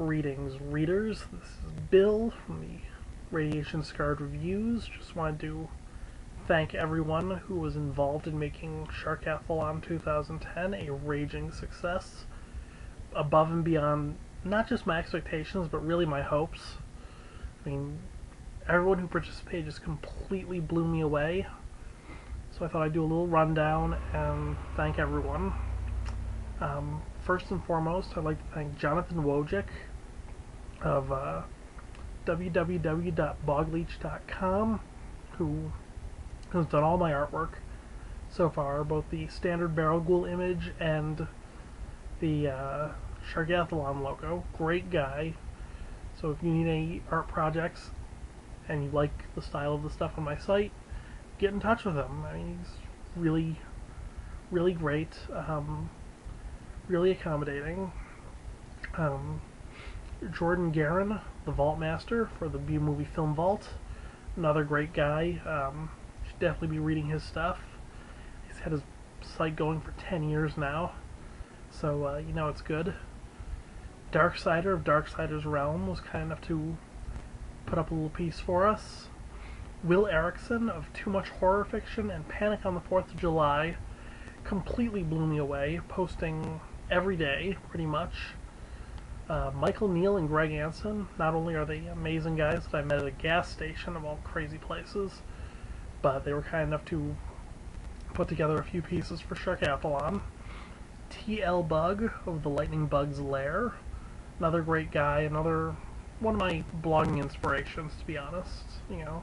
Greetings, readers. This is Bill from the Radiation Scarred Reviews. Just wanted to thank everyone who was involved in making Sharkathalon 2010 a raging success, above and beyond not just my expectations, but really my hopes. I mean, everyone who participated just completely blew me away. So I thought I'd do a little rundown and thank everyone. First and foremost, I'd like to thank Jonathan Wojcik of www.bogleech.com, who has done all my artwork so far, both the standard barrel ghoul image and the Sharkathalon logo. Great guy. So if you need any art projects and you like the style of the stuff on my site, get in touch with him. I mean, he's really, really great. Really accommodating. Jordan Guerin, the Vault Master for the B-Movie Film Vault, another great guy. Should definitely be reading his stuff. He's had his site going for 10 years now, so you know it's good. Darksider of Darksider's Realm was kind enough to put up a little piece for us. Will Erickson of Too Much Horror Fiction and Panic on the 4th of July completely blew me away, posting every day, pretty much. Michael Neal and Greg Anson, not only are they amazing guys that I met at a gas station of all crazy places, but they were kind enough to put together a few pieces for Sharkathalon. T.L. Bug of The Lightning Bug's Lair, another great guy, another one of my blogging inspirations, to be honest. You know,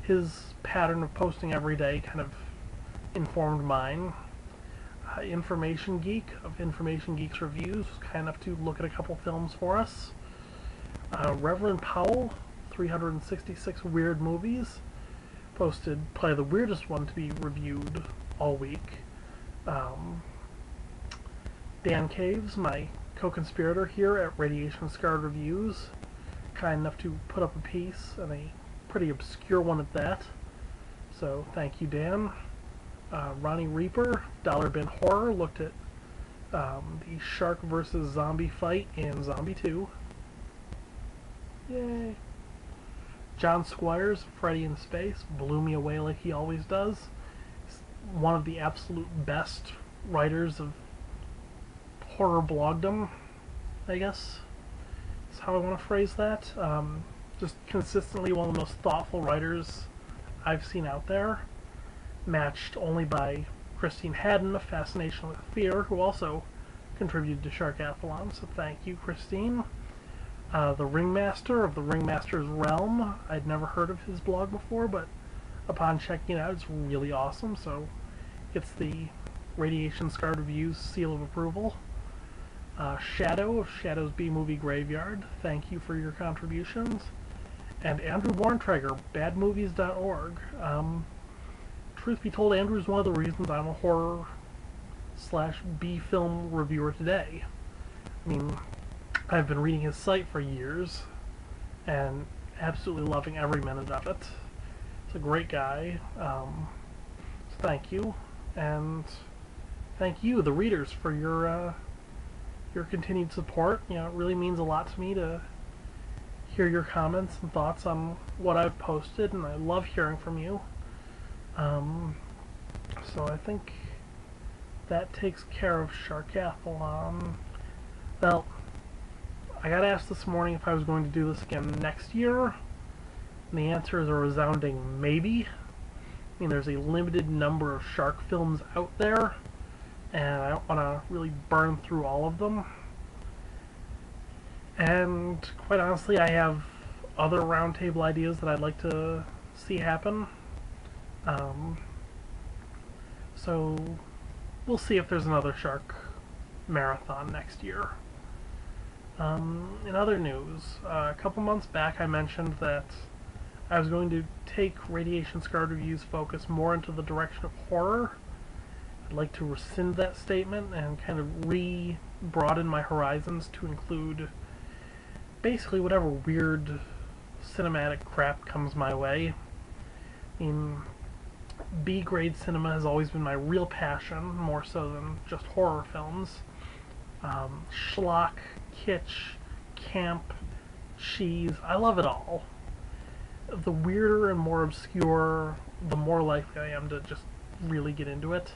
his pattern of posting every day kind of informed mine. Information Geek of Information Geek's Reviews was kind enough to look at a couple films for us. Reverend Powell, 366 Weird Movies, posted probably the weirdest one to be reviewed all week. Dan Caves, my co-conspirator here at Radiation Scarred Reviews, kind enough to put up a piece, and a pretty obscure one at that. So thank you, Dan. Ronnie Reaper, Dollar Bin Horror, looked at the shark versus zombie fight in Zombie 2. Yay! John Squires, Freddy in Space, blew me away like he always does. He's one of the absolute best writers of horror blogdom, I guess. That's how I want to phrase that. Just consistently one of the most thoughtful writers I've seen out there, matched only by Christine Haddon of Fascination with Fear, who also contributed to Sharkathalon, so thank you, Christine. The Ringmaster of the Ringmaster's Realm, I'd never heard of his blog before, but upon checking it out, it's really awesome, so it's the Radiation Scarred Reviews seal of approval. Shadow of Shadow's B-Movie Graveyard, thank you for your contributions. And Andrew Warntrager, badmovies.org. Truth be told, Andrew is one of the reasons I'm a horror / B-film reviewer today. I mean, I've been reading his site for years and absolutely loving every minute of it. He's a great guy. So thank you, and thank you, the readers, for your continued support. You know, it really means a lot to me to hear your comments and thoughts on what I've posted, and I love hearing from you. So I think that takes care of Sharkathalon. Well, I got asked this morning if I was going to do this again next year, and the answer is a resounding maybe. I mean, there's a limited number of shark films out there, and I don't want to really burn through all of them. And quite honestly, I have other roundtable ideas that I'd like to see happen. So we'll see if there's another shark marathon next year. In other news, a couple months back I mentioned that I was going to take Radiation Scarred Reviews' focus more into the direction of horror. I'd like to rescind that statement and kind of re-broaden my horizons to include basically whatever weird cinematic crap comes my way. I mean, B-grade cinema has always been my real passion, more so than just horror films. Schlock, kitsch, camp, cheese. I love it all. The weirder and more obscure, the more likely I am to just really get into it.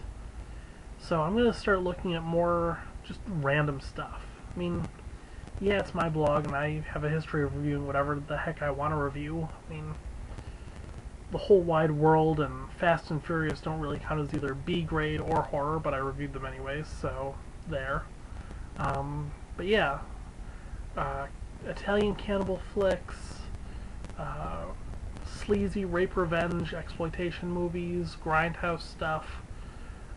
So I'm going to start looking at more just random stuff. I mean, yeah, it's my blog, and I have a history of reviewing whatever the heck I want to review. I mean, the whole wide world and Fast and Furious don't really count as either B grade or horror, but I reviewed them anyways, so there. But yeah, Italian cannibal flicks, sleazy rape revenge exploitation movies, grindhouse stuff,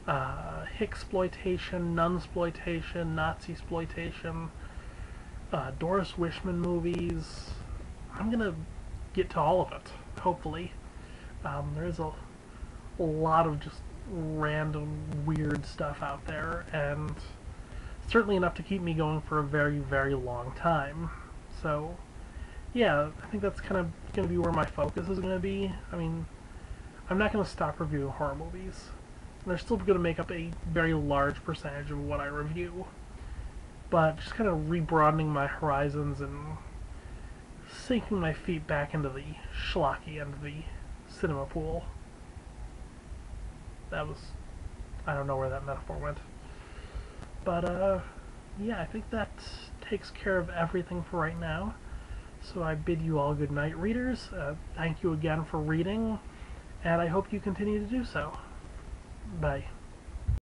Hicksploitation, Nunsploitation, Nazi-sploitation, Doris Wishman movies. I'm gonna get to all of it, hopefully. There's a lot of just random weird stuff out there, and certainly enough to keep me going for a very, very long time. So, yeah, I think that's kind of going to be where my focus is going to be. I mean, I'm not going to stop reviewing horror movies. They're still going to make up a very large percentage of what I review. But just kind of rebroadening my horizons and sinking my feet back into the schlocky end of the cinema pool. That was... I don't know where that metaphor went. But, yeah, I think that takes care of everything for right now. So I bid you all good night, readers. Thank you again for reading, and I hope you continue to do so. Bye.